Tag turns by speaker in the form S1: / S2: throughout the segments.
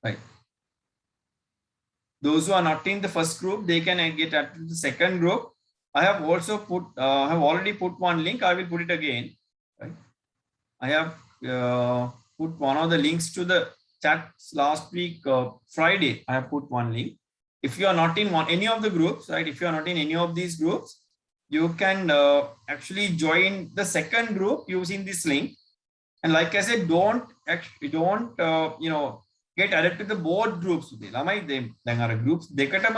S1: right? Those who are not in the first group, they can get at the second group. I have also put, have already put one link. I will put it again, right? I have put one of the links to the chat last week, Friday. I have put one link. If you are not in any of the groups, right? If you are not in any of these groups, you can actually join the second group using this link. And like I said, don't get added to the board groups. Groups දෙකටම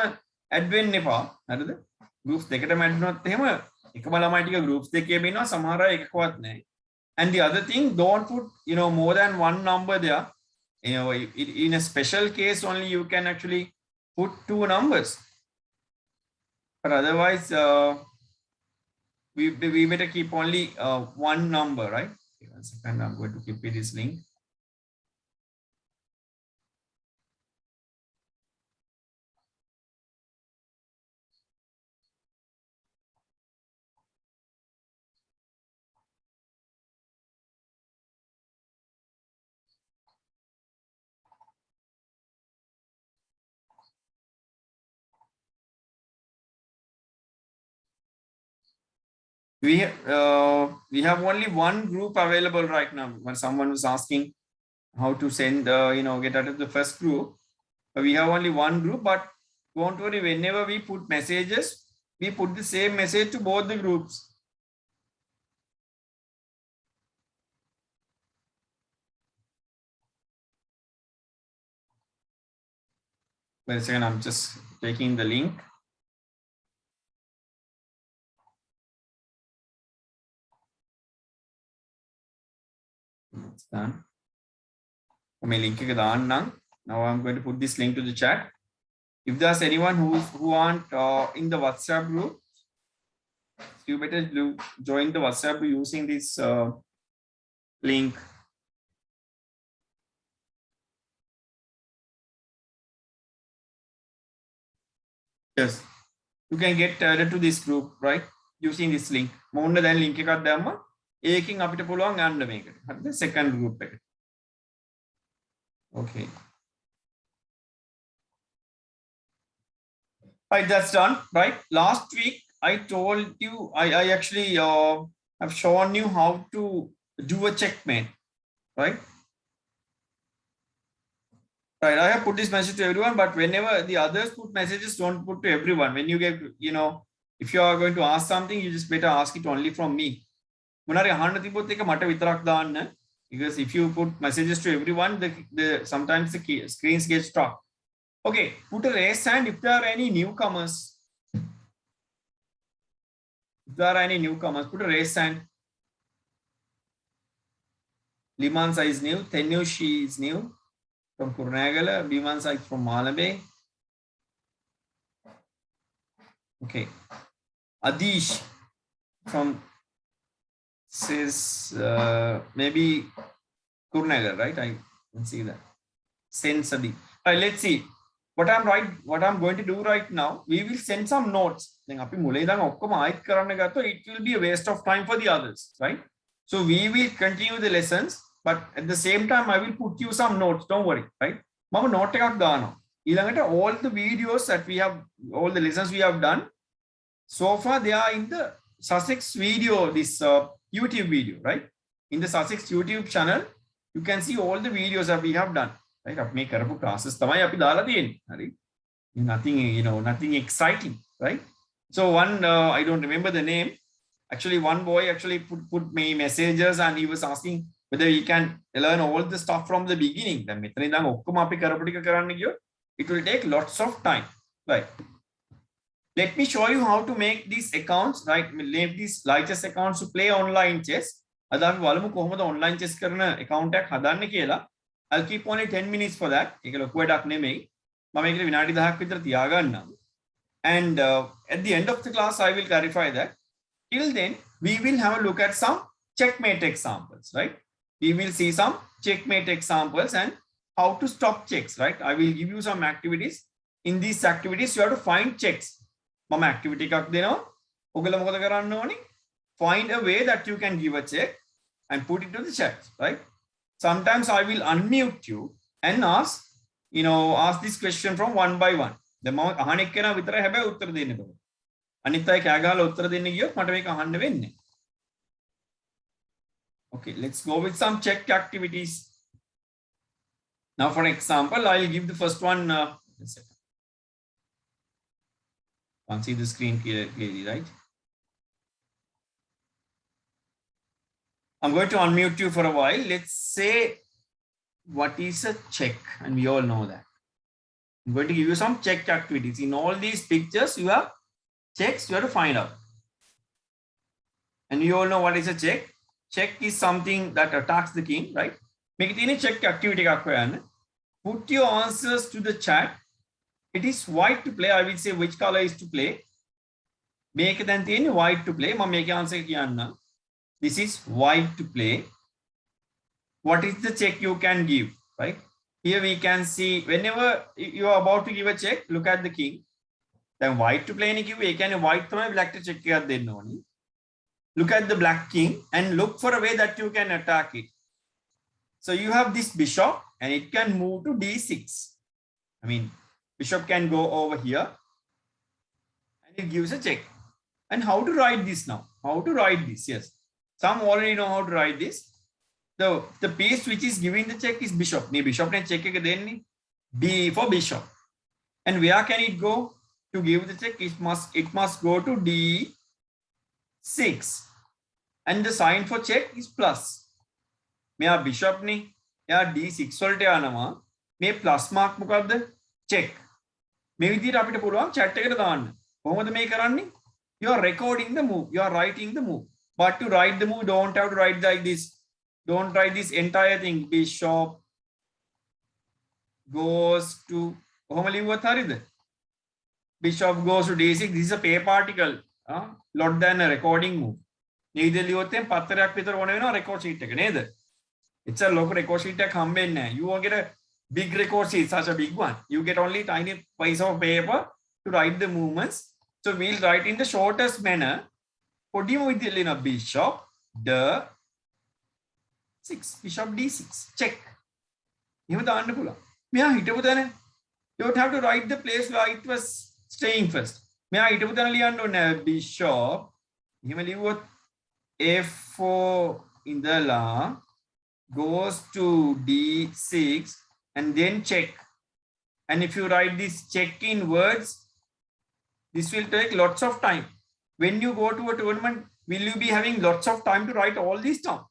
S1: add වෙන්න එපා. හරිද? Groups දෙකටම add වුණොත් එහෙම එකම ළමයි ටික groups දෙකේම ඉන්නවා, සමහර අය එකකවත් නැහැ. And the other thing, don't put more than one number there. In a special case only you can actually put two numbers. But otherwise, we better keep only one number, right? Okay, 1 second, I'm going to copy this link. We have only one group available right now. When someone was asking how to send, get out of the first group, we have only one group. But don't worry, whenever we put messages, we put the same message to both the groups. Wait a second, I'm just taking the link. It's done. Now I'm going to put this link to the chat. If there's anyone who aren't in the WhatsApp group, you better join the WhatsApp using this link. Yes, you can get added to this group, right? Using this link. Moonna දැන් link එකක් දැම්ම ඒකෙන් අපිට පුළුවන් යන්න මේකට. හරිද? Second group එකට. Okay. Right, that's done, right? Last week I told you, I actually have shown you how to do a checkmate, right? Right, I have put this message to everyone, but whenever the others put messages, don't put to everyone. When you get, if you are going to ask something, you just better ask it only from me. Because if you put messages to everyone, sometimes the screens get stuck. Okay, put a raise hand if there are any newcomers. If there are any newcomers, put a raise hand. Limansa is new. Tenushi is new from Kurnagala. Bimansa is from Malabe. Okay. Adish from says maybe Kurnagala, right? I can see that. Send Sadi. Right, let's see. What I'm going to do right now, we will send some notes. It will be a waste of time for the others, right? So we will continue the lessons, but at the same time, I will put you some notes. Don't worry, right? All the videos that we have, all the lessons we have done, so far they are in the Sussex video, this YouTube video, right? In the Sussex YouTube channel, you can see all the videos that we have done. Right? Make classes. Nothing, nothing exciting, right? So one, I don't remember the name. Actually, one boy actually put me messages and he was asking whether he can learn all the stuff from the beginning. It will take lots of time, right? Let me show you how to make these accounts, right? Make these lightest accounts to play online chess. Online chess account I'll keep only 10 minutes for that. And at the end of the class, I will clarify that. Till then, we will have a look at some checkmate examples, right? We will see some checkmate examples and how to stop checks, right? I will give you some activities. In these activities, you have to find checks. Activity find a way that you can give a check and put it to the chat, right? Sometimes I will unmute you and ask ask this question from one by one. The මම අහන එක්කෙනා විතරයි හැබැයි උත්තර දෙන්න බෑ. අනිත් අය කෑ ගහලා උත්තර දෙන්න ගියොත් මට මේක අහන්න වෙන්නේ. Okay, let's go with some check activities. Now, for example, I'll give the first one. Can't see the screen clearly, right? I'm going to unmute you for a while. Let's say what is a check, and we all know that. I'm going to give you some check activities. In all these pictures, you have checks you have to find out. And you all know what is a check. Check is something that attacks the king, right? Make it any check activity. Put your answers to the chat. It is white to play. I will say which color is to play. Make it then white to play. Ma make answer kiyanna. This is white to play. What is the check you can give, right? Here we can see whenever you are about to give a check, look at the king. Then white to play ni give. You can white to black to check එකක් දෙන්න ඕනි. Look at the black king and look for a way that you can attack it. So you have this bishop and it can move to d6. I mean, bishop can go over here and it gives a check. And how to write this now? How to write this? Yes. Some already know how to write this. The piece which is giving the check is bishop. Bishop ne check එක දෙන්නේ. B for bishop. And where can it go to give the check? It must go to d6. And the sign for check is plus. මෙයා bishop නේ. එයා d6 වලට යනවා. මේ plus mark මොකද්ද? check. මේ විදිහට අපිට පුළුවන් chat එකට දාන්න. කොහොමද මේ කරන්නේ? You are recording the move. You are writing the move. But to write the move, don't have to write like this. Don't write this entire thing. Bishop goes to. කොහොම ලිව්වත් හරියද? Bishop goes to d6. This is a paper article. Lot than a recording move. නේද ලියුවොත් එම් පත්තරයක් විතර ඕන වෙනවා record sheet එක නේද? It's a local record sheet එකක් හම්බෙන්නේ නැහැ. You won't get a big record sheet, such a big one. You get only tiny piece of paper to write the movements. So we'll write in the shortest manner. පොඩිම විදිහට ලියන bishop d6. Bishop d6. Check. එහෙම දාන්න පුළුවන්. මෙයා හිටපු තැන you don't have to write the place where it was staying first. මෙයා හිටපු තැන ලියන්න ඕනේ bishop. එහෙම ලිව්වොත් f4 indala goes to d6 and then check. And if you write this check in words, this will take lots of time. When you go to a tournament, will you be having lots of time to write all these down?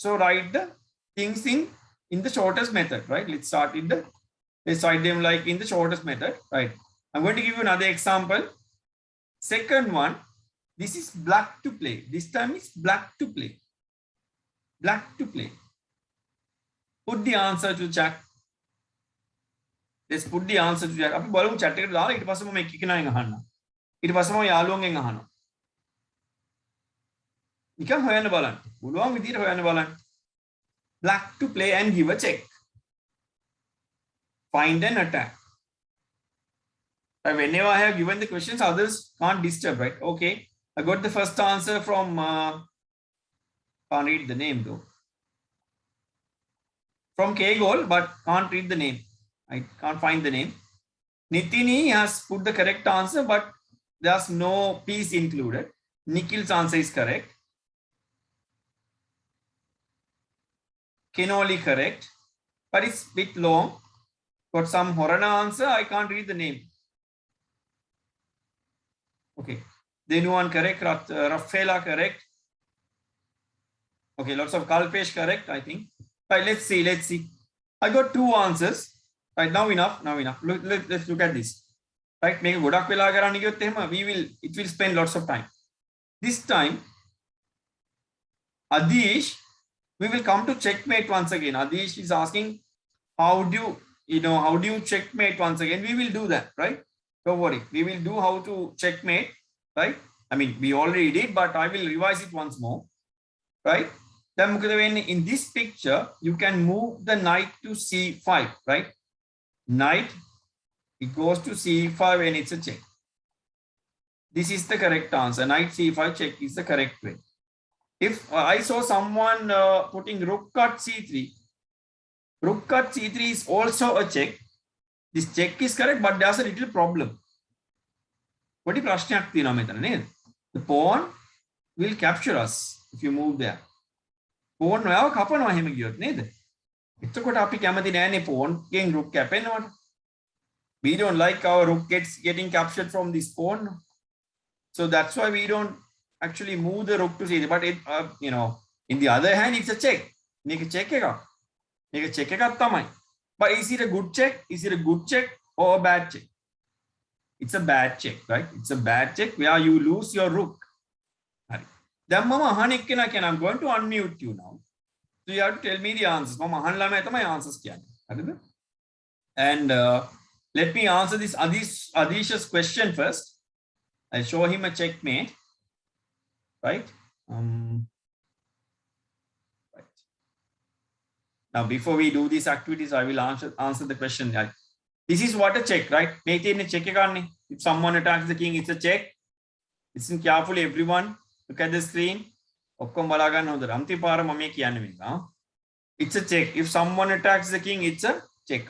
S1: So write the things in the shortest method, right? Let's write them like in the shortest method, right? I'm going to give you another example. Second one, this is black to play. This time is black to play. Black to play. Put the answer to chat. Let's put the answer to chat. අපි බලමු chat එකට දාලා ඊට පස්සේ මම එක එක නායෙන් අහන්න. ඊට පස්සේ මම යාළුවන්ගෙන් අහනවා. නිකන් හොයන්න බලන්න. පුළුවන් විදිහට හොයන්න බලන්න. Black to play and give a check. Find and attack. Whenever I have given the questions, others can't disturb, right? Okay. I got the first answer from, can't read the name though. From K-Goal, but can't read the name. I can't find the name. Nitini has put the correct answer, but there's no piece included. Nikhil's answer is correct. Kenoli correct, but it's a bit long. Got some Horana answer, I can't read the name. Okay, Denuan correct, Rafaela correct. Okay, lots of Kalpesh correct, I think. Right, let's see. I got two answers. Right, now enough. Let's look at this. Right, make a godak vela karana giyot ehema it will spend lots of time. This time, Adish, we will come to checkmate once again. Adish is asking, how do you checkmate once again? We will do that, right? Don't worry. We will do how to checkmate, right? I mean, we already did, but I will revise it once more, right? Then in this picture, you can move the knight to c5, right? Knight, it goes to c5 and it's a check. This is the correct answer. Knight c5 check is the correct way. If I saw someone putting rook at c3, Rook cut c3 is also a check. This check is correct, but there's a little problem. What is the The pawn will capture us if you move there. Pawn now kapana hema giyot neda. එතකොට අපි කැමති නෑනේ pawn ගෙන් rook කැපෙනවට. We don't like our rook getting captured from this pawn. So that's why we don't actually move the rook to c3. But it, you know, in the other hand, it's a check. Make a check එකක්. මේක check එකක් තමයි. But is it a good check? Is it a good check or a bad check? It's a bad check, right? It's a bad check where you lose your rook. Then mama අහන එක්කෙනා කියන I'm going to unmute you now. So you have to tell me the answers. මම අහන්න ළමයි තමයි answers කියන්නේ. හරිද? And let me answer this Adish's question first. I'll show him a checkmate. Right? Right. Now, before we do these activities, I will answer the question. This is what a check, right? If someone attacks the king, it's a check. Listen carefully, everyone. Look at the screen. It's a check. If someone attacks the king, it's a check.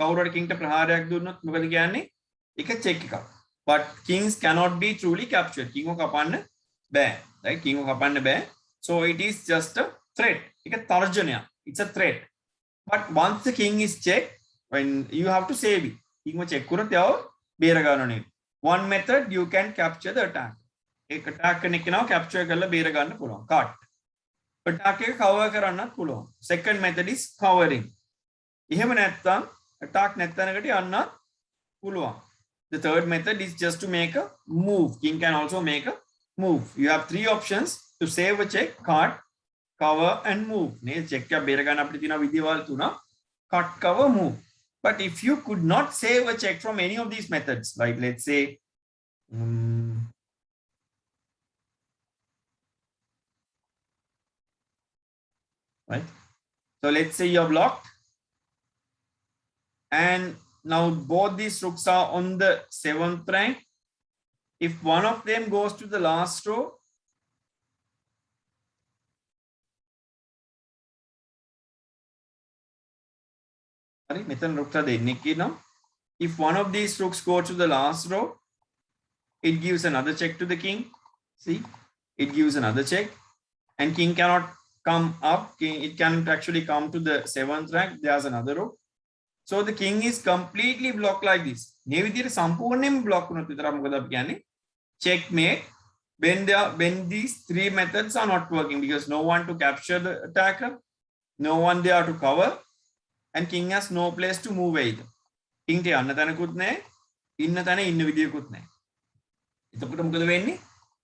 S1: But kings cannot be truly captured. King of kapanna bad, right? King of kapanna bad. So it is just a threat. It's a threat. But once the king is checked, when you have to save it. One method you can capture the attack. Attack capture cut. Attack cover. Second method is covering. Attack the third method is just to make a move. King can also make a move. You have three options to save a check: cut, cover, and move. Cut, cover, move. But if you could not save a check from any of these methods, like let's say, right? So let's say you're blocked, and now both these rooks are on the 7th rank. If one of them goes to the last row, if one of these rooks go to the last row, it gives another check to the king. See, it gives another check, and king cannot come up. It can't actually come to the 7th rank. There's another row. So the king is completely blocked like this. Checkmate when these three methods are not working, because no one to capture the attacker, no one there to cover, and king has no place to move either. King te anna tanakuth naha, inna thana inna vidiyukuth naha. එතකොට මොකද වෙන්නේ?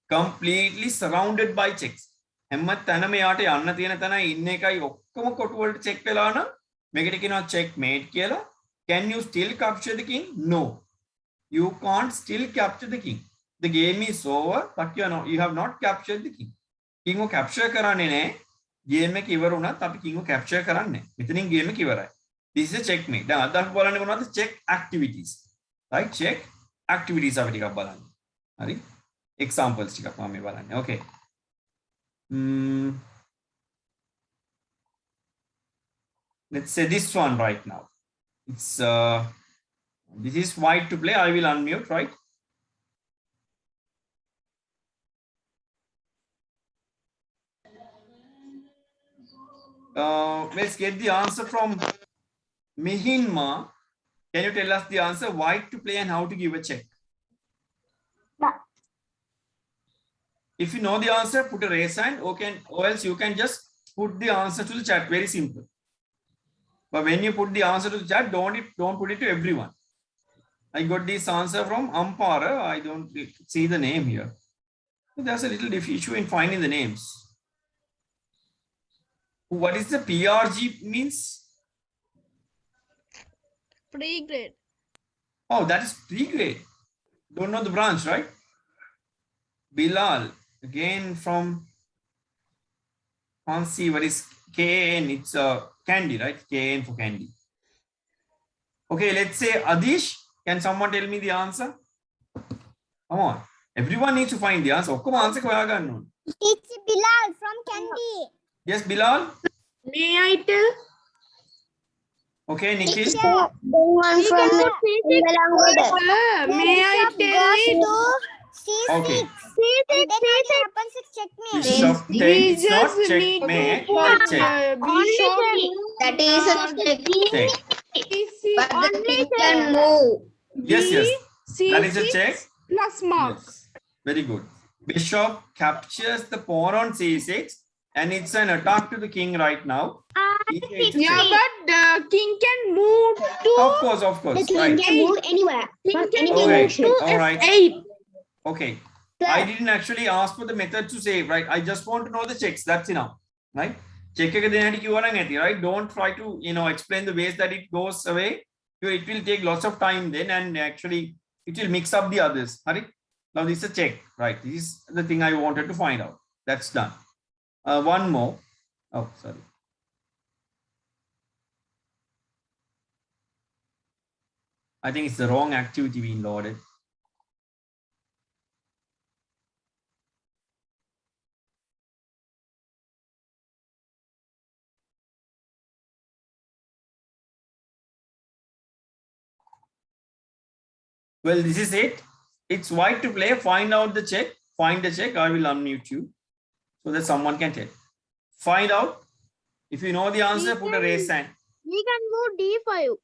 S1: Completely surrounded by checks. හැම තැනම යාට යන්න තියෙන තැන ඉන්න එකයි ඔක්කොම කොටු වලට check වෙලා නම් මේකට කියනවා checkmate කියලා. Can you still capture the king? No. You can't still capture the king. The game is over, but you have not captured the king. King को capture කරන්නේ නැහැ. Game එක ඉවර වුණත් අපි king को capture කරන්නේ නැහැ. මෙතනින් game එක ඉවරයි. This is a checkmate. දැන් අද අපි බලන්නේ මොනවද? Check activities. Right? Check activities අපි ටිකක් බලන්න. හරි? Examples ටිකක් මම මේ බලන්නේ. Okay. Let's say this one right now. It's this is white to play. I will unmute, right? Let's get the answer from Mihinma. Can you tell us the answer? White to play and how to give a check? If you know the answer, put a raise hand, or else you can just put the answer to the chat. Very simple. But when you put the answer to the chat, don't put it to everyone. I got this answer from Ampara. I don't see the name here. There's a little issue in finding the names. What is the PRG means?
S2: Pre-grade.
S1: Oh, that is pre-grade. Don't know the branch, right? Bilal, again from Fancy, what is KN? It's candy, right? KN for candy. Okay, let's say Adish. Can someone tell me the answer? Come on. Everyone needs to find the answer.
S3: It's Bilal from Candy.
S1: Yes, Bilal?
S2: May I tell?
S1: Okay, Nikhil.
S2: One from
S3: Sir,
S2: may I tell it?
S3: C6.
S1: Okay.
S3: And then what happens is checkmate.
S1: Bishop
S2: We
S1: takes. It's not
S2: just need to
S1: checkmate.
S2: put
S1: It's check.
S2: bishop.
S4: That is a check.
S2: C6
S4: But the king can move.
S1: Yes, yes. That is a
S2: C6
S1: check.
S2: plus mark.
S1: Yes. Very good. Bishop captures the pawn on c6, and it's an attack to the king right now. It's a
S2: Yeah,
S1: check.
S2: but the king can move to
S1: Of course. Right.
S3: can move anywhere.
S2: king can
S1: Okay.
S2: move to
S1: All right.
S2: F8.
S1: Okay. I didn't actually ask for the method to save, right? I just want to know the checks. That's enough, right? Check right? Don't try to, explain the ways that it goes away. It will take lots of time then, and actually it will mix up the others. Right? Now this is a check, right? This is the thing I wanted to find out. That's done. One more. Oh, sorry. I think it's the wrong activity being loaded. Well, this is it. It's white to play. Find out the check. Find the check. I will unmute you so that someone can tell. Find out. If you know the answer, put a raise hand.
S3: We can move D5.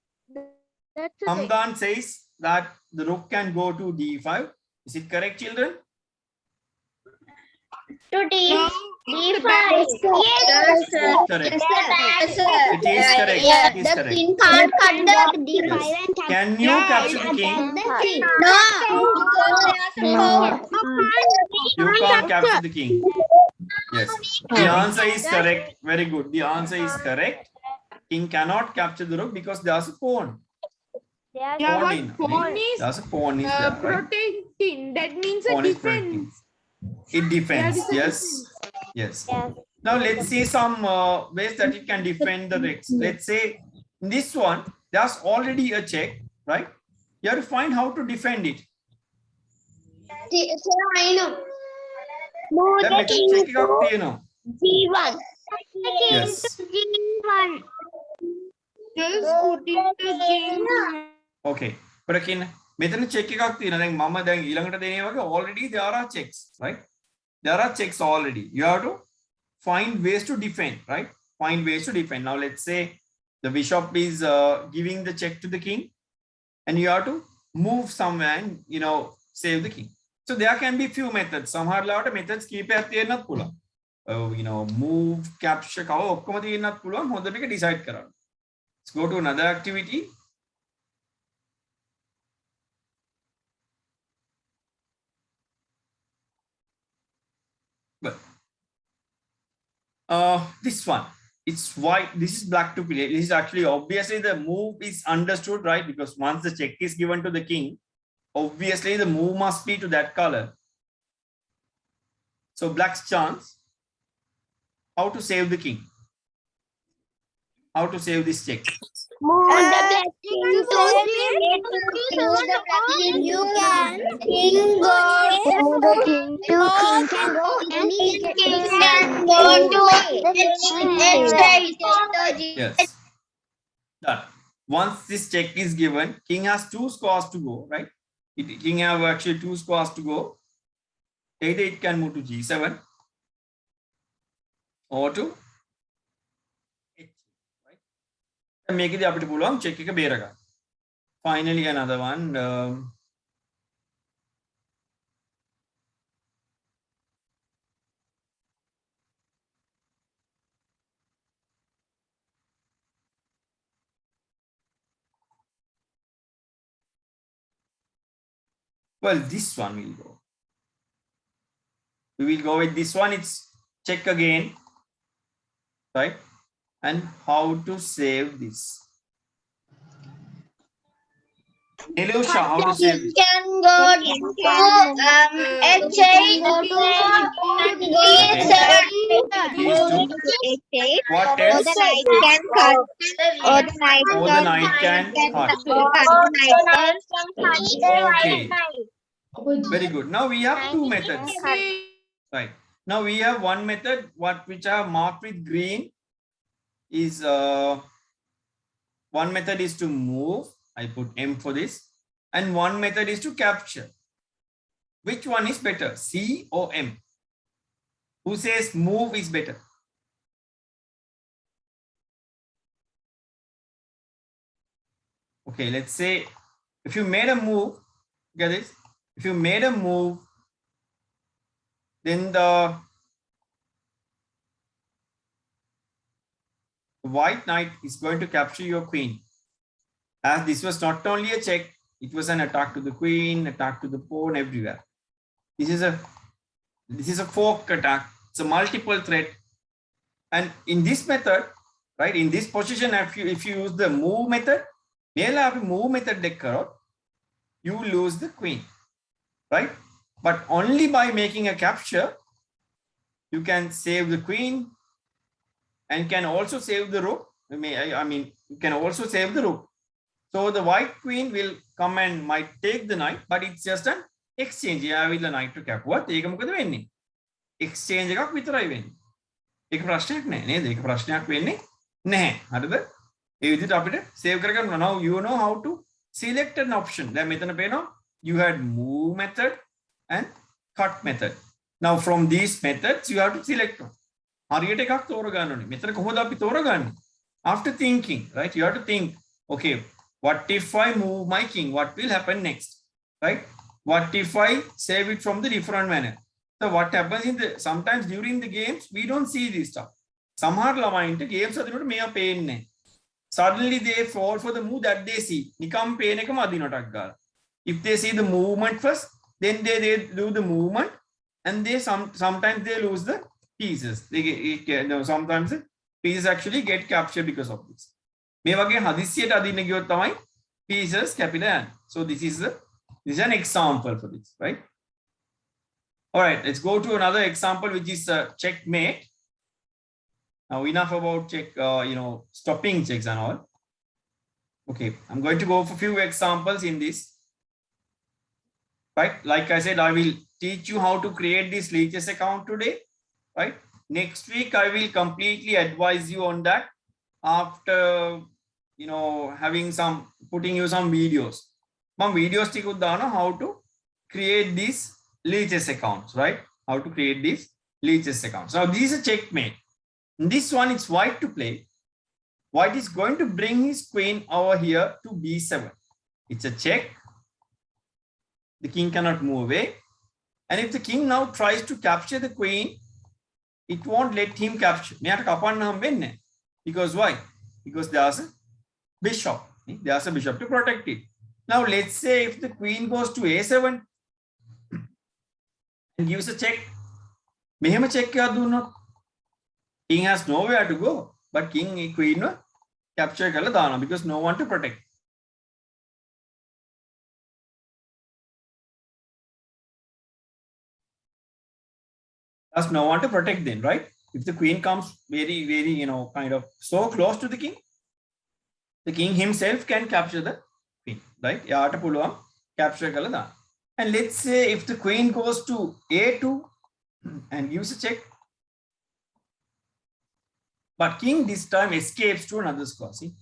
S3: That's the thing.
S1: Hamdan says that the rook can go to D5. Is it correct, children?
S4: To
S2: No,
S4: D5.
S1: Correct.
S4: It
S1: It is correct.
S4: Yeah,
S1: It is
S4: the
S1: correct.
S4: king can't cut the
S3: D5
S1: Yes.
S3: and
S1: Can you
S2: Yeah,
S1: capture the king?
S4: No, because there's a pawn.
S1: You can't capture the king. Yes. The answer is correct. Very good. The answer is correct. King cannot capture the rook because there's a pawn.
S2: yeah,
S1: Pawn
S2: but pawn is
S1: There's a pawn is there, right?
S2: protecting. That means a
S1: Pawn is protecting.
S2: defense.
S1: It defends.
S2: That is a
S1: Yes.
S2: defense.
S1: Yes. Now let's see some ways that it can defend the next. Let's say in this one, there's already a check, right? You have to find how to defend it.
S4: I know.
S3: move
S1: That
S3: the
S1: method
S3: king
S1: check it out,
S3: to
S1: you know.
S3: G1.
S1: Yes.
S3: G1.
S2: Just putting the king.
S1: Okay. But again, මෙතන check එකක් තියෙනවා. දැන් මම දැන් ඊළඟට දෙන්නේ වගේ already there are checks, right? There are checks already. You have to find ways to defend, right? Find ways to defend. Now let's say the bishop is giving the check to the king, and you have to move somewhere and save the king. So there can be few methods. සමහර ලාවට methods කීපයක් තියෙන්නත් පුළුවන්. Move, capture, කව ඔක්කොම තියෙන්නත් පුළුවන්. හොඳට එක decide කරන්න. Let's go to another activity. But this one, it's white. This is black to play. This is actually obviously the move is understood, right? Because once the check is given to the king, obviously the move must be to that color. So black's chance. How to save the king? How to save this check?
S3: Move the black king to G1. You can king go. Move the king to king can go. Any king can go to H8.
S1: Yes. Done. Once this check is given, king has 2 scores to go, right? King have actually 2 scores to go. Either it can move to G7 or to H, right? Make it අපිට පුළුවන් check එක බේර ගන්න. Finally another one. Well, this one will go. We will go with this one. It's check again, right? And how to save this? Nilusha, how to save this?
S3: Can go to H8.
S1: What else?
S3: The knight can cut. Or the knight
S1: Or the knight can cut. Okay. Very good. Now we have 2 methods. Right. Now we have one method which I have marked with green is One method is to move. I put M for this. And one method is to capture. Which one is better, C or M? Who says move is better? Okay, let's say if you made a move, get this? If you made a move, then the white knight is going to capture your queen. As this was not only a check, it was an attack to the queen, attack to the pawn, everywhere. This is a fork attack. It's a multiple threat. And in this method, right, in this position, if you use the move method, move method you lose the queen, right? But only by making a capture, you can save the queen and can also save the rook. I mean, you can also save the rook. So the white queen will come and might take the knight, but it's just an exchange. I will the knight to cap. What? Exchange එකක් විතරයි වෙන්නේ. ඒක ප්‍රශ්නයක් නෑ නේද? ඒක ප්‍රශ්නයක් වෙන්නේ නැහැ. හරිද? ඒ විදිහට අපිට save කරගන්න. Now you know how to select an option. දැන් මෙතන පේනවා you had move method and cut method. Now from these methods you have to select one. හරියට එකක් තෝරගන්න ඕනේ. මෙතන කොහොමද අපි තෝරගන්නේ? After thinking, right? You have to think, okay, what if I move my king? What will happen next? Right? What if I save it from the different manner? So what happens in the sometimes during the games we don't see this stuff. සමහර ළමයින්ට games අදිනකොට මෙයා පේන්නේ. Suddenly they fall for the move that they see. නිකම් පේන එකම අදිනටක් ගාලා. If they see the movement first, then they do the movement and they sometimes they lose the pieces. Sometimes the pieces actually get captured because of this. මේ වගේ හදිස්සියට අදින්න ගියොත් තමයි pieces capture. So this is an example for this, right? All right, let's go to another example, which is checkmate. Now enough about stopping checks and all. Okay, I'm going to go for a few examples in this. Right, like I said, I will teach you how to create this Leeches account today. Right, next week I will completely advise you on that after putting you some videos. Some videos how to create these Leeches accounts, right? How to create these Leeches accounts. Now this is a checkmate. In this one, it's white to play. White is going to bring his queen over here to b7. It's a check. The king cannot move away. And if the king now tries to capture the queen, it won't let him capture. Because why? Because there's a bishop. There's a bishop to protect it. Now let's say if the queen goes to a7 and gives a check, king has nowhere to go, but king queen capture because no one to protect. There's no one to protect then, right? If the queen comes very, very, kind of so close to the king himself can capture the queen, right? Capture. And let's say if the queen goes to a2 and gives a check, but king this time escapes to another square. See,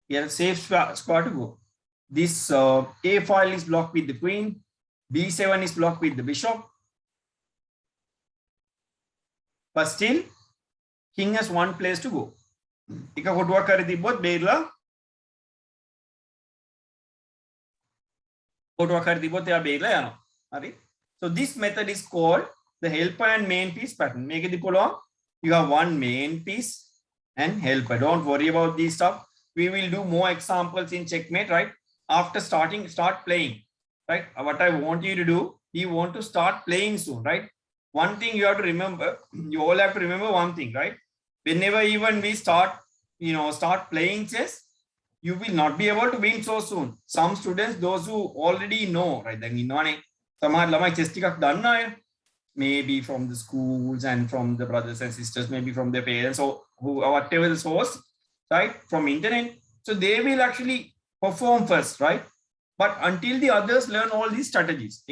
S1: he has a safe square to go. This a file is blocked with the queen, b7 is blocked with the bishop, but still king has one place to go. So this method is called the helper and main piece pattern. You have one main piece and helper. Don't worry about these stuff. We will do more examples in checkmate, right? After start playing, right? What I want you to do, you want to start playing soon, right? One thing you have to remember, you all have to remember one thing, right? Whenever even we start playing chess, you will not be able to win so soon. Some students, those who already know, right? Maybe from the schools and from the brothers and sisters, maybe from their parents or whatever the source, right? From internet. So they will actually perform first, right? But until the others learn all these strategies,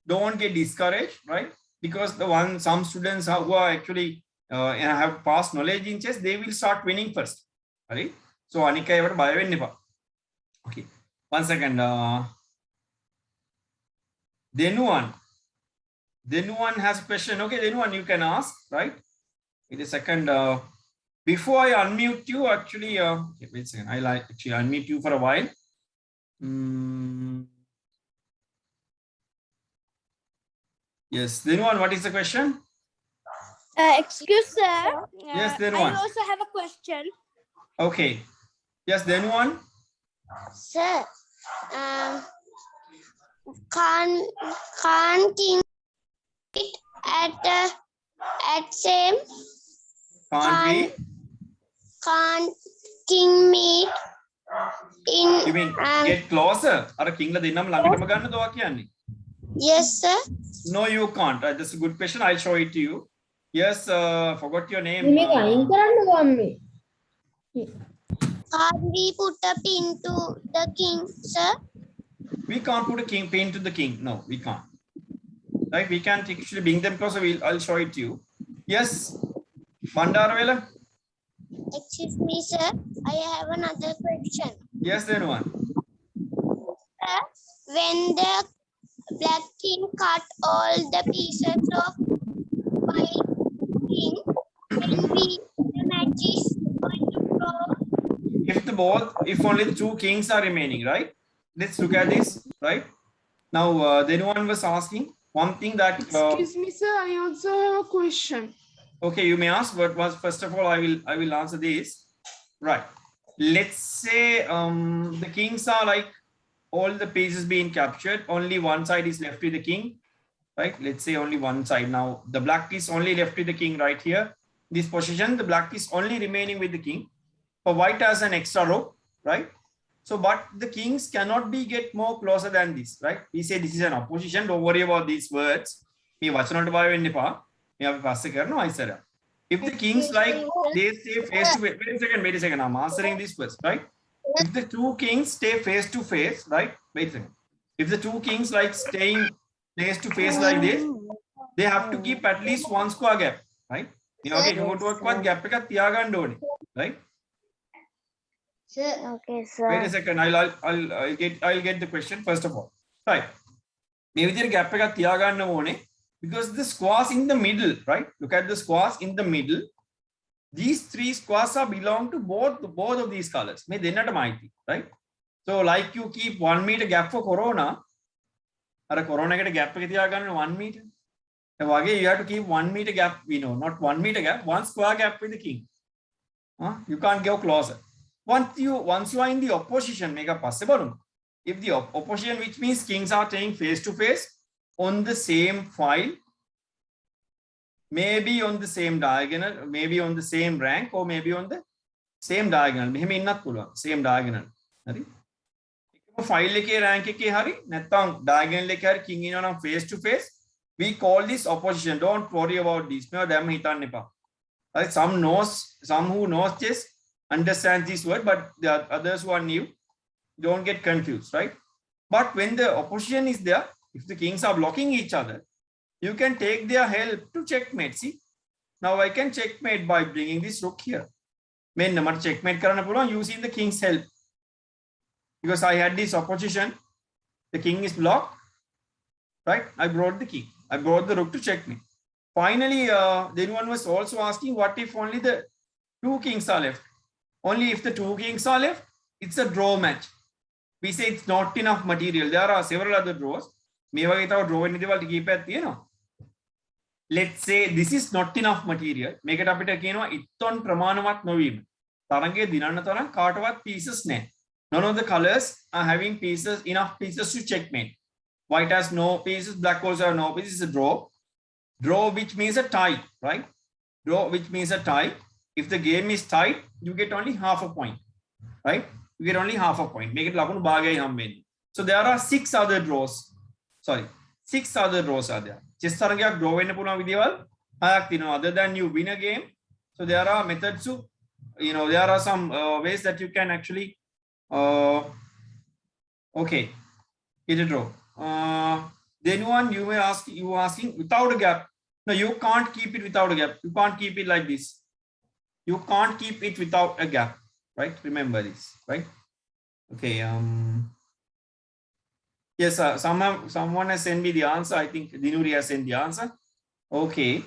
S1: don't get discouraged, right? Because some students who are actually and have past knowledge in chess, they will start winning first. Right? So Anika ever buy nipa. Okay. 1 second. Then one has a question. Okay, then one you can ask, right? Wait a second. Before I unmute you, actually, okay, wait a second. I'll actually unmute you for a while. Yes, then one. What is the question?
S4: Excuse sir.
S1: Yes, then
S4: I
S1: one.
S4: also have a question.
S1: Okay. Yes, then one.
S3: Sir, can't king it at same
S1: Can't
S3: king meet in
S1: we? You mean get closer? Are king la dinam langatama ganna dawa kiyanne?
S3: yes sir.
S1: No, you can't. That's a good question. I'll show it to you. Yes, forgot your name.
S3: Can't we put a pin to the king, sir?
S1: We can't put a pin to the king. No, we can't. Right? We can't actually bring them closer. I'll show it to you. Yes, Bandaravela.
S3: Excuse me, sir. I have another question.
S1: Yes, then one.
S3: Sir, when the black king cut all the pieces of white king, the match is going to draw.
S1: If only the 2 kings are remaining, right? Let's look at this, right? Now, then one was asking one thing that.
S2: Excuse me, sir. I also have a question.
S1: Okay, you may ask. But was first of all, I will answer this. Right. Let's say the kings are like all the pieces being captured. Only one side is left with the king, right? Let's say only one side. Now the black piece only left with the king right here. This position, the black piece only remaining with the king. For white has an extra row, right? So, but the kings cannot be get more closer than this, right? We say this is an opposition. Don't worry about these words. If the kings like they stay face to face, wait a second. I'm answering this first, right? If the 2 kings stay face to face, right? Wait a second. If the 2 kings like staying face to face like this, they have to keep at least 1 square gap, right? Okay, you want to work what gap right?
S3: Sir. Okay, sir.
S1: Wait a second. I'll get the question first of all. Right. Maybe the gap because the squares in the middle, right? Look at the squares in the middle. These 3 squares are belong to both of these colors. Right? So like you keep 1 meter gap for corona. Or corona get a gap 1 meter. You have to keep 1 meter gap, not 1 meter gap, 1 square gap with the king. You can't go closer. Once you are in the opposition, make a possible. If the opposition, which means kings are staying face to face on the same file, maybe on the same diagonal, maybe on the same rank, or maybe on the same diagonal. Same diagonal. File rank diagonal king in face to face. We call this opposition. Don't worry about this. Some who knows this understand this word, but the others who are new don't get confused, right? But when the opposition is there, if the kings are blocking each other, you can take their help to checkmate. See, now I can checkmate by bringing this rook here. When checkmate using the king's help, because I had this opposition, the king is blocked, right? I brought the king. I brought the rook to checkmate. Finally, then one was also asking, what if only the 2 kings are left? Only if the 2 kings are left, it's a draw match. We say it's not enough material. There are several other draws. Let's say this is not enough material. Make it up it again. Itton pramanavat novim. Tarange dinanataran kaatavat pieces ne. None of the colors are having pieces, enough pieces to checkmate. White has no pieces, black also have no pieces. It's a draw. Draw, which means a tie, right? Draw, which means a tie. If the game is tied, you get only half a point, right? You get only half a point. Make it lakun bagai hammeni. So there are 6 other draws. Sorry, 6 other draws are there. Chess tarangyak draw wenna puluwan widiwal hayak thiyena other than you win a game. So there are methods to, there are some ways that you can actually okay, get a draw. Then one you may ask, you asking without a gap. No, you can't keep it without a gap. You can't keep it like this. You can't keep it without a gap, right? Remember this, right? Okay. Yes, someone has sent me the answer. I think Dinuri has sent the answer. Okay.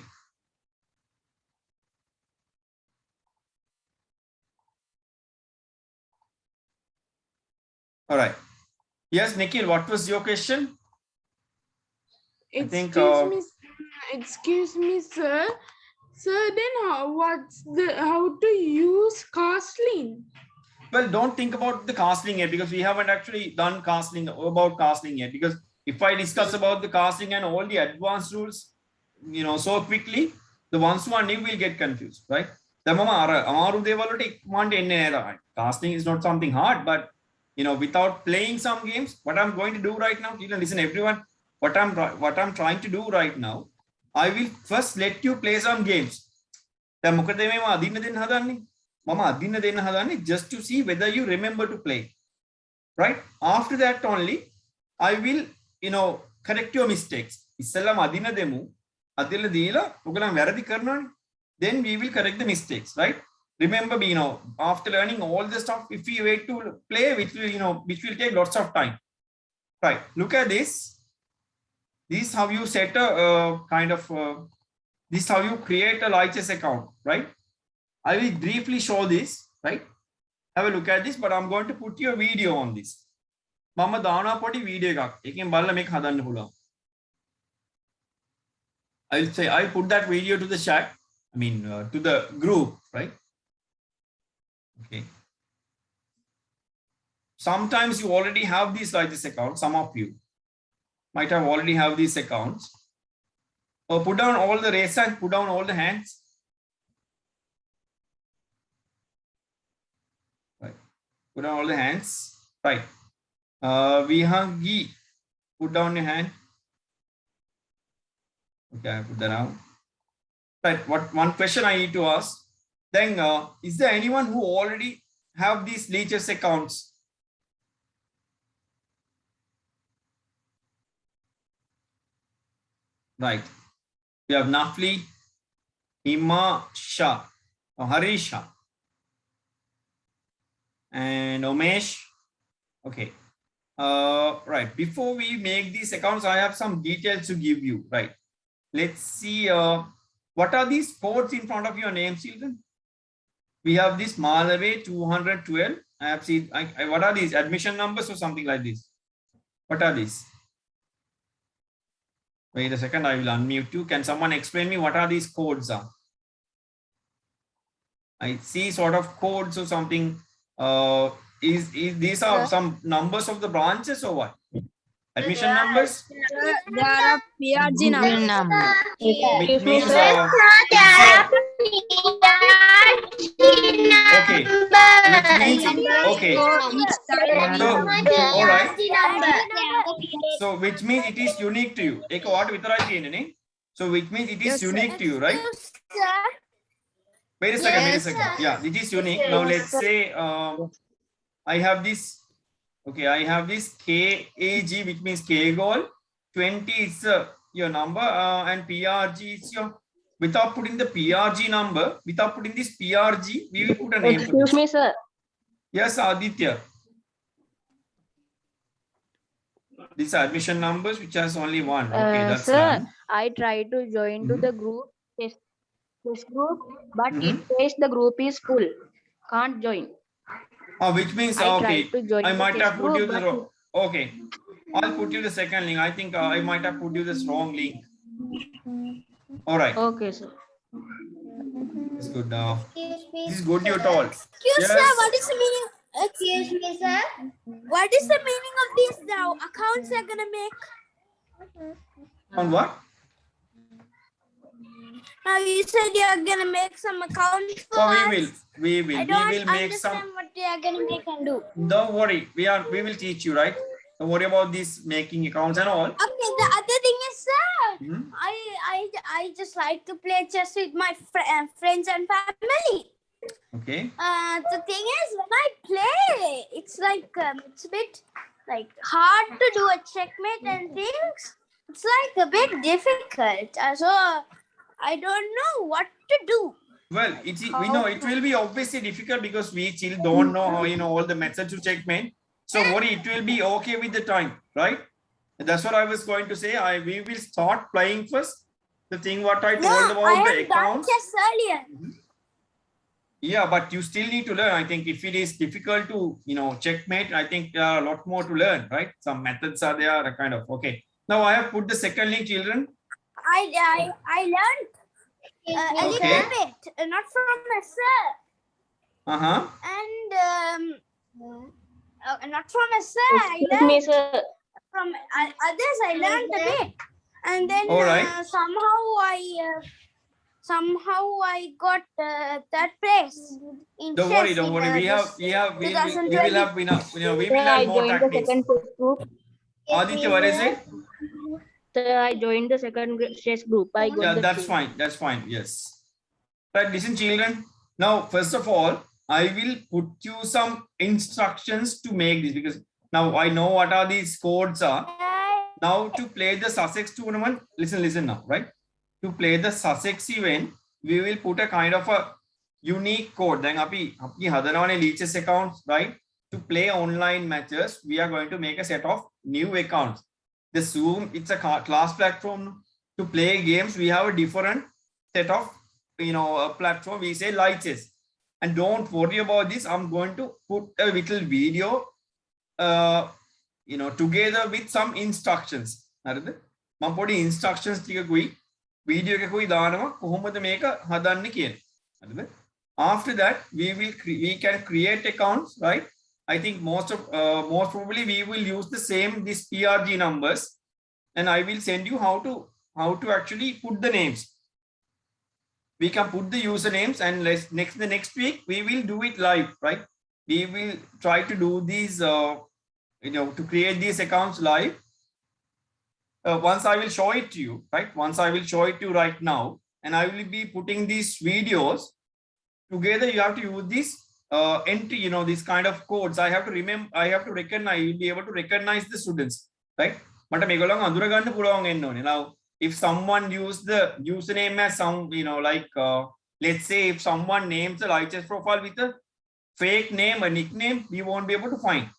S1: All right. Yes, Nikhil, what was your question? I think,
S2: Excuse me, sir. Sir, then how to use Castling?
S1: well, don't think about the castling yet because we haven't actually done castling yet. Because if I discuss about the castling and all the advanced rules, so quickly, the ones who are new will get confused, right? Casting is not something hard, but without playing some games, what I'm going to do right now, listen, everyone, what I'm trying to do right now, I will first let you play some games. Just to see whether you remember to play, right? After that only, I will, correct your mistakes. Then we will correct the mistakes, right? Remember, after learning all the stuff, if we wait to play, which will take lots of time, right? Look at this. This is how you set a this is how you create a Lichess account, right? I will briefly show this, right? Have a look at this, but I'm going to put your video on this. Mama dana podi video ekak. Eken balla මේක හදන්න පුළුවන්. I'll say I put that video to the chat. I mean to the group, right? Okay. Sometimes you already have these Lichess accounts. Some of you might have already have these accounts. Put down all the raise hands. Put down all the hands. Put down all the hands. Right. Vihangi, put down your hand. Okay, I put that down. Right. One question I need to ask. Then, is there anyone who already have these Lichess accounts? Right. We have Nafli, Hima Shah, Harisha, and Omesh. Okay. Right. Before we make these accounts, I have some details to give you. Right. Let's see. What are these codes in front of your name, children? We have this Malave 212. I have seen. What are these admission numbers or something like this? What are these? Wait a second. I will unmute you. Can someone explain me what are these codes? I see sort of codes or something. Is these are some numbers of the branches or what? Admission numbers?
S4: There are PRG numbers.
S1: Which means okay. Which means okay. So, all right. So which means it is unique to you. So which means it is unique to you, right? Wait a second. Yeah, it is unique. Now let's say I have this. Okay, I have this KAG, which means K goal. 20 is your number, and PRG is your. Without putting the PRG number, without putting this PRG, we will put a name.
S5: Excuse me, sir.
S1: Yes, Aditya. These are admission numbers, which has only one. Okay, that's
S5: Sir,
S1: done.
S5: I tried to join to the group, this group, but it
S1: Mhm.
S5: says the group is full. Can't join.
S1: Which means
S5: I
S1: okay.
S5: tried to join
S1: I
S5: the
S1: might have put you
S5: group,
S1: the wrong. Okay, I'll put you the second link. I think I might have put you this wrong link. All right,
S5: Okay, sir.
S1: it's good. This is good. You told.
S4: Excuse
S1: Yes.
S4: sir, what is the meaning? Excuse me, sir. What is the meaning of this now? Accounts are gonna make.
S1: On what?
S4: Now you said you're gonna make some accounts for
S1: Oh,
S4: us.
S1: we will.
S4: I
S1: We
S4: don't
S1: will make
S4: understand
S1: some.
S4: what they are gonna make and do.
S1: Don't worry. We will teach you, right? Don't worry about this making accounts and all.
S4: Okay, the other thing is, sir,
S1: Hmm?
S4: I just like to play chess with my friends and family.
S1: Okay.
S4: The thing is, when I play, it's like it's a bit like hard to do a checkmate and things. It's like a bit difficult. So I don't know what to do.
S1: Well, we know it will be obviously difficult because we still don't know how, all the methods to checkmate. So worry, it will be okay with the time, right? That's what I was going to say. We will start playing first. The thing what I told
S4: I
S1: about the
S4: have done
S1: accounts.
S4: chess earlier.
S1: Yeah, but you still need to learn. I think if it is difficult to, checkmate, I think there are a lot more to learn, right? Some methods are there, kind of. Okay. Now I have put the second link, children.
S4: I learned a
S1: Okay.
S4: little bit, not from a sir,
S1: Uh-huh.
S4: and not from a sir. I
S5: Excuse
S4: learned
S5: me, sir.
S4: from others. I learned a bit, and then
S1: All right.
S4: somehow I got third place in
S1: Don't
S4: chess.
S1: worry, don't worry. We will have enough. We will
S5: Sir, I
S1: learn more
S5: joined the
S1: techniques.
S5: second chess group.
S1: Aditya, what is it?
S5: Sir, I joined the second chess group. I got
S1: Yeah,
S5: the
S1: that's
S5: two.
S1: fine. That's fine. Yes. Right. Listen, children. Now, first of all, I will put you some instructions to make this because now I know what are these codes are. Now to play the Sussex tournament, listen now, right? To play the Sussex event, we will put a kind of a unique code. Then api hadanavane leeches accounts, right? To play online matches, we are going to make a set of new accounts. The Zoom, it's a class platform. To play games, we have a different set of, a platform. We say lights. And don't worry about this. I'm going to put a little video, together with some instructions. මම පොඩි instructions ටිකකුයි video එකකුයි දානවා කොහොමද මේක හදන්නේ කියලා. හරිද? After that, we can create accounts, right? I think most probably we will use this PRG numbers, and I will send you how to actually put the names. We can put the usernames, and the next week we will do it live, right? We will try to do these, to create these accounts live. Once I will show it to you, right? Once I will show it to you right now, and I will be putting these videos together. You have to use this entry, these kind of codes. I have to remember, I have to recognize, you'll be able to recognize the students, right? But now, if someone use the username as some, let's say if someone names a license profile with a fake name, a nickname, we won't be able to find.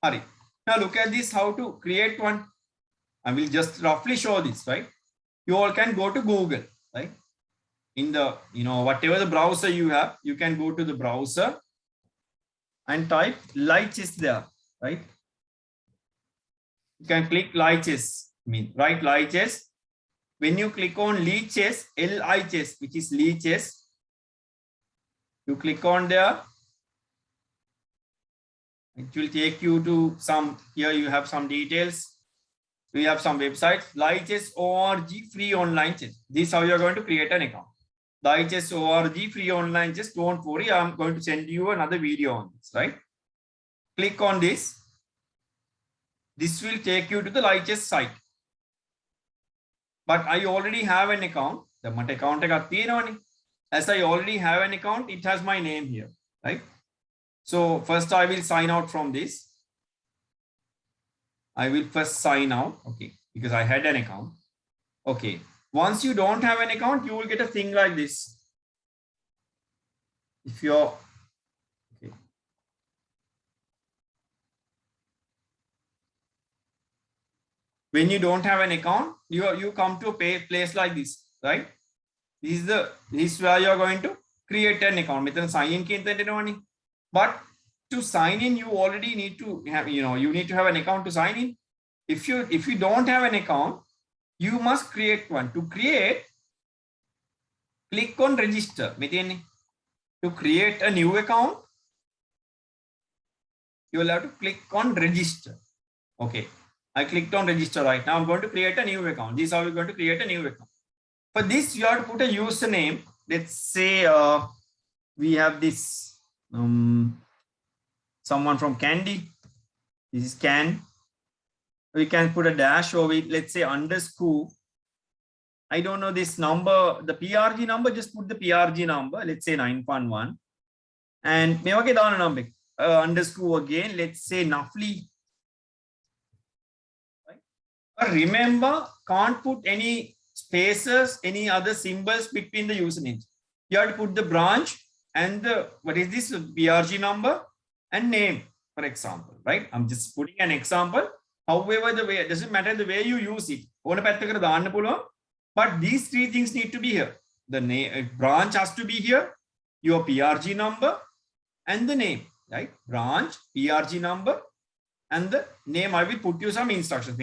S1: Hurry. Now look at this, how to create one. I will just roughly show this, right? You all can go to Google, right? In the, whatever the browser you have, you can go to the browser and type lights there, right? You can click lights, write lights. When you click on leeches, LICHES, which is leeches, you click on there. It will take you to some, here you have some details. We have some websites, lights.org free online chess. This is how you are going to create an account. Lights.org free online chess. Don't worry, I'm going to send you another video on this, right? Click on this. This will take you to the lights site. But I already have an account. As I already have an account, it has my name here, right? So first I will sign out from this. I will first sign out, okay, because I had an account. Okay, once you don't have an account, you will get a thing like this. If you're, okay. When you don't have an account, you come to a place like this, right? This is where you are going to create an account. Sign in, but to sign in, you already need to have, you need to have an account to sign in. If you don't have an account, you must create one. To create, click on register. To create a new account, you will have to click on register. Okay, I clicked on register right now. I'm going to create a new account. This is how we're going to create a new account. For this, you have to put a username. Let's say we have this. Someone from Candy. This is Can. We can put a dash over it. Let's say underscore. I don't know this number, the PRG number. Just put the PRG number. Let's say 9.1. And number underscore again. Let's say Nafli. Right? Remember, can't put any spaces, any other symbols between the usernames. You have to put the branch and the, what is this, PRG number and name, for example, right? I'm just putting an example. However, the way, it doesn't matter the way you use it. But these three things need to be here. The name, branch has to be here, your PRG number and the name, right? Branch, PRG number and the name. I will put you some instructions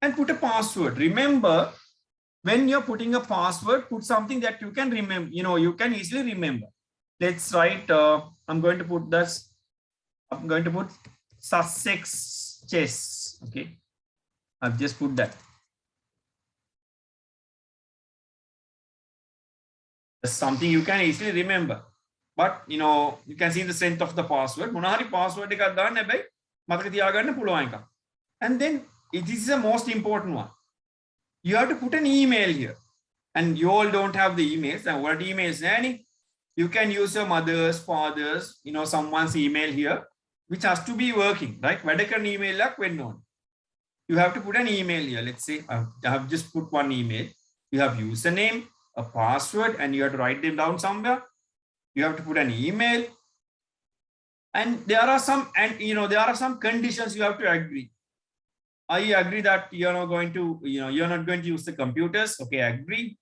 S1: and put a password. Remember, when you're putting a password, put something that you can remember, you can easily remember. Let's write, I'm going to put this, I'm going to put Sussex chess. Okay, I've just put that. That's something you can easily remember. But you can see the strength of the password. Monahari password එකක් දාන්න හැබැයි මතක තියාගන්න පුළුවන් එකක්. And then this is the most important one. You have to put an email here. And you all don't have the emails. And what emails? You can use your mother's, father's, someone's email here, which has to be working, right? Whatever email like when on. You have to put an email here. Let's say I have just put one email. You have username, a password, and you have to write them down somewhere. You have to put an email. And there are some, there are some conditions you have to agree. I agree that you're not going to, you're not going to use the computers. Okay, I agree.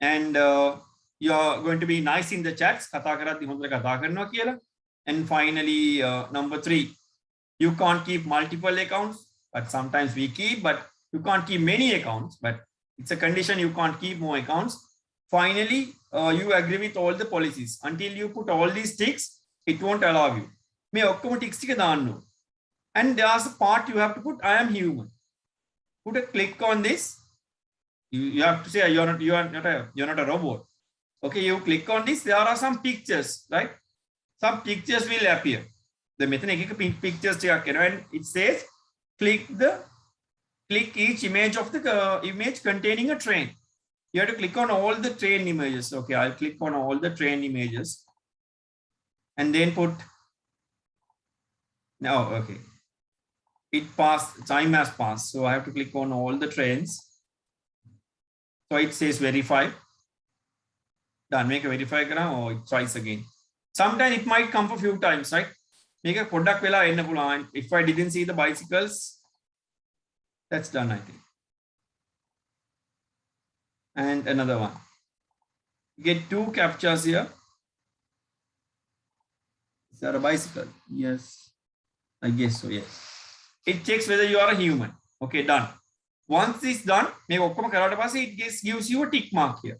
S1: And you're going to be nice in the chats. And finally, number 3, you can't keep multiple accounts, but sometimes we keep, but you can't keep many accounts, but it's a condition you can't keep more accounts. Finally, you agree with all the policies. Until you put all these ticks, it won't allow you. And there's a part you have to put, I am human. Put a click on this. You have to say you're not a robot. Okay, you click on this. There are some pictures, right? Some pictures will appear. The pictures and it says click each image of the image containing a train. You have to click on all the train images. Okay, I'll click on all the train images and then put. Now, okay. It passed, time has passed. So I have to click on all the trains. So it says verify. Done. Make a verify or it tries again. Sometimes it might come for a few times, right? Make a product vela. If I didn't see the bicycles, that's done, I think. And another one. Get 2 captchas here. Is that a bicycle? Yes. I guess so, yes. It checks whether you are a human. Okay, done. Once it's done, it gives you a tick mark here.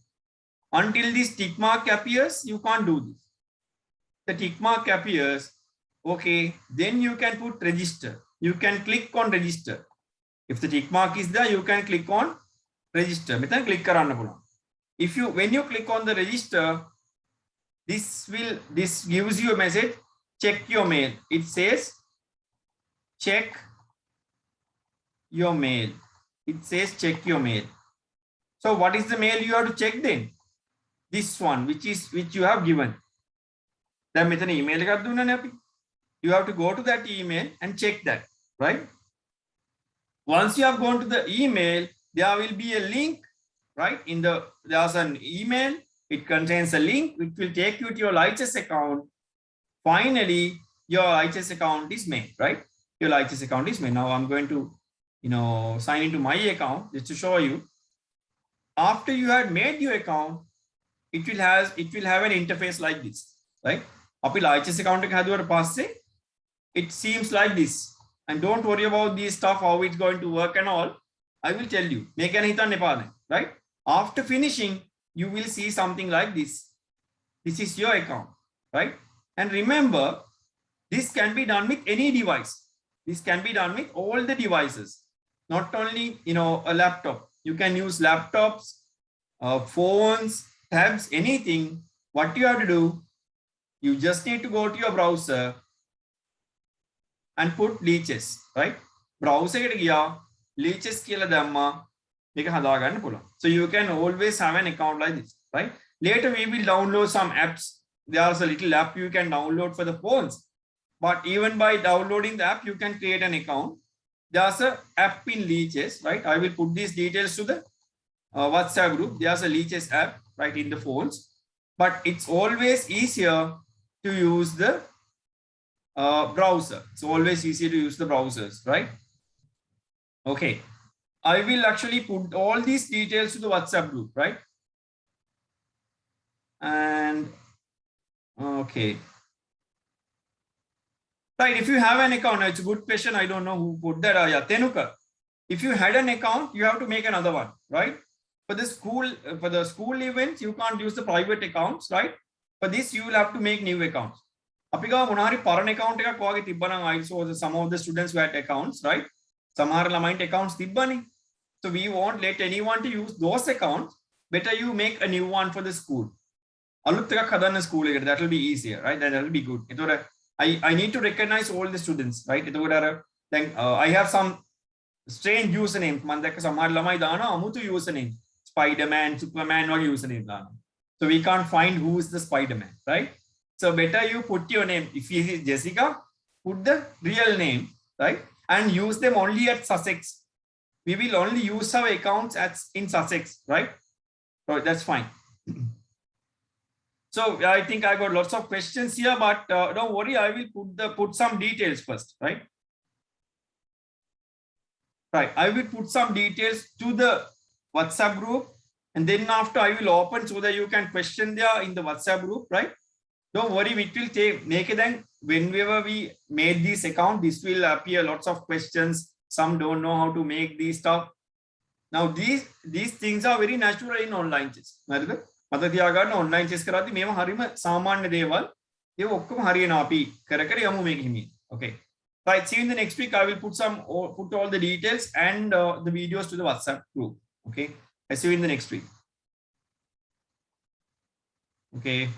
S1: Until this tick mark appears, you can't do this. The tick mark appears, okay, then you can put register. You can click on register. If the tick mark is there, you can click on register. If you, when you click on the register, this gives you a message, check your mail. It says, check your mail. It says check your mail. So what is the mail you have to check then? This one, which you have given. Then with an email, you have to go to that email and check that, right? Once you have gone to the email, there will be a link, right? There's an email. It contains a link which will take you to your Lichess account. Finally, your Lichess account is made, right? Your Lichess account is made. Now I'm going to, sign into my account just to show you. After you had made your account, it will have an interface like this, right? Api Lichess account ek haduwata passe, it seems like this. And don't worry about this stuff, how it's going to work and all. I will tell you. Right? After finishing, you will see something like this. This is your account, right? And remember, this can be done with any device. This can be done with all the devices, not only a laptop. You can use laptops, phones, tabs, anything. What you have to do, you just need to go to your browser and put Lichess, right? Browser eකට ගියා Lichess කියලා දැම්මා මේක හදා ගන්න පුළුවන්. So you can always have an account like this, right? Later we will download some apps. There's a little app you can download for the phones. But even by downloading the app, you can create an account. There's an app in Lichess, right? I will put these details to the WhatsApp group. There's a Leeches app right in the phones, but it's always easier to use the browser. It's always easier to use the browsers, right? Okay. I will actually put all these details to the WhatsApp group, right? And okay. Right, if you have an account, it's a good question. I don't know who put that. Yeah, Tenuka. If you had an account, you have to make another one, right? For the school events, you can't use the private accounts, right? For this, you will have to make new accounts. Apika monari paran account ekak wage tibbana. I saw some of the students who had accounts, right? Samahara lamait accounts tibbani. So we won't let anyone to use those accounts. Better you make a new one for the school. Aluth ekak hadanna school eකට. That will be easier, right? That will be good. I need to recognize all the students, right? Then I have some strange usernames. Mandaka samar lamai dana amutu username. Spider-Man, Superman, or username dana. So we can't find who is the Spider-Man, right? So better you put your name. If it is Jessica, put the real name, right? And use them only at Sussex. We will only use our accounts in Sussex, right? So that's fine. So I think I got lots of questions here, but don't worry, I will put some details first, right? Right, I will put some details to the WhatsApp group, and then after I will open so that you can question there in the WhatsApp group, right? Don't worry, it will make it then whenever we made this account, this will appear lots of questions. Some don't know how to make these stuff. Now these things are very natural in online chess. මත තියාගන්න online chess කරද්දී මේව හරිම සාමාන්‍ය දේවල්. ඒක ඔක්කොම හරියනවා අපි කර කර යමු මේක හිමින්. Okay. Right, see you in the next week. I will put all the details and the videos to the WhatsApp group. Okay. I see you in the next week. Okay.